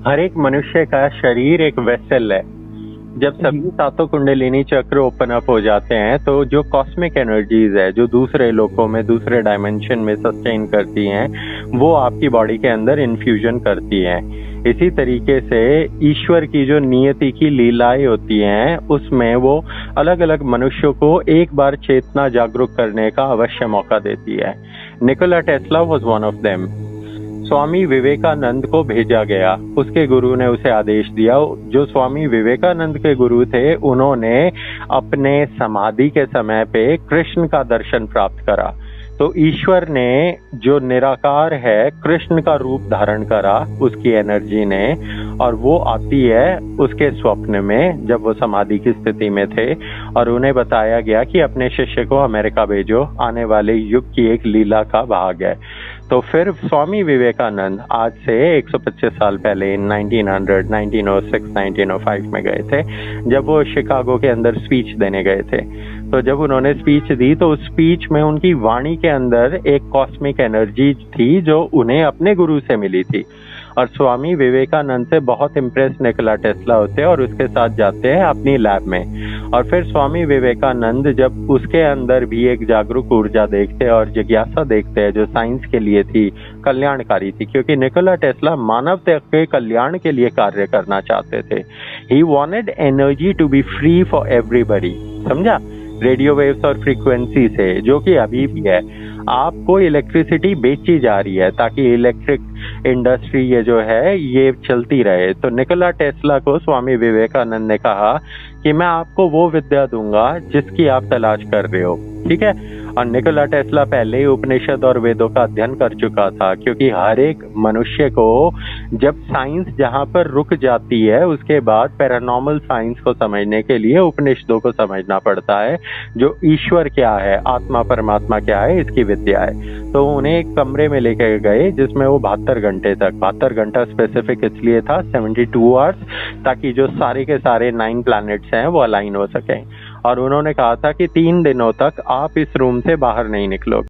हर एक मनुष्य का शरीर एक वेसल है। जब सभी सातों कुंडलिनी चक्र ओपन अप हो जाते हैं तो जो कॉस्मिक एनर्जीज है जो दूसरे लोकों में दूसरे डायमेंशन में सस्टेन करती हैं वो आपकी बॉडी के अंदर इन्फ्यूजन करती हैं। इसी तरीके से ईश्वर की जो नियति की लीलाएं होती हैं उसमें वो अलग अलग मनुष्यों को एक बार चेतना जागरूक करने का अवश्य मौका देती है। Nikola Tesla was one of them. Swami Vivekananda को भेजा गया, उसके गुरु ने उसे आदेश दिया। जो स्वामी विवेकानंद के गुरु थे उन्होंने अपने समाधि के समय पे कृष्ण का दर्शन प्राप्त करा। तो ईश्वर ने जो निराकार है कृष्ण का रूप धारण करा उसकी एनर्जी ने, और वो आती है उसके स्वप्न में जब वो समाधि की स्थिति में थे और उन्हें बताया गया कि अपने शिष्य को अमेरिका भेजो, आने वाले युग की एक लीला का भाग है। तो फिर स्वामी विवेकानंद आज से 125 साल पहले 1900, 1906, 1905 में गए थे जब वो शिकागो के अंदर स्पीच देने गए थे। तो जब उन्होंने स्पीच दी तो उस स्पीच में उनकी वाणी के अंदर एक कॉस्मिक एनर्जी थी जो उन्हें अपने गुरु से मिली थी। और स्वामी विवेकानंद से बहुत इम्प्रेस निकोला टेस्ला होते हैं और उसके साथ जाते हैं अपनी लैब में। और फिर स्वामी विवेकानंद जब उसके अंदर भी एक जागरूक ऊर्जा देखते और जिज्ञासा देखते हैं जो साइंस के लिए थी, कल्याणकारी थी, क्योंकि निकोला टेस्ला मानवता के कल्याण के लिए कार्य करना चाहते थे। He wanted energy to be free for everybody, समझा, रेडियो वेव्स और फ्रीक्वेंसी से, जो कि अभी भी है। आपको इलेक्ट्रिसिटी बेची जा रही है ताकि इलेक्ट्रिक इंडस्ट्री ये जो है ये चलती रहे। तो निकोला टेस्ला को स्वामी विवेकानंद ने कहा कि मैं आपको वो विद्या दूंगा जिसकी आप तलाश कर रहे हो, ठीक है। और निकोला टेस्ला पहले ही उपनिषद और वेदों का अध्ययन कर चुका था, क्योंकि हर एक मनुष्य को जब साइंस जहां पर रुक जाती है उसके बाद पैरानॉर्मल साइंस को समझने के लिए उपनिषदों को समझना पड़ता है, जो ईश्वर क्या है, आत्मा परमात्मा क्या है, इसकी विद्या है। तो उन्हें एक कमरे में लेकर गए जिसमें वो 72 घंटे तक, 72 घंटा स्पेसिफिक इसलिए था, 72 आवर्स, ताकि जो सारे के सारे 9 प्लैनेट्स हैं वो अलाइन हो सकें। और उन्होंने कहा था कि 3 दिनों तक आप इस रूम से बाहर नहीं निकलोगे।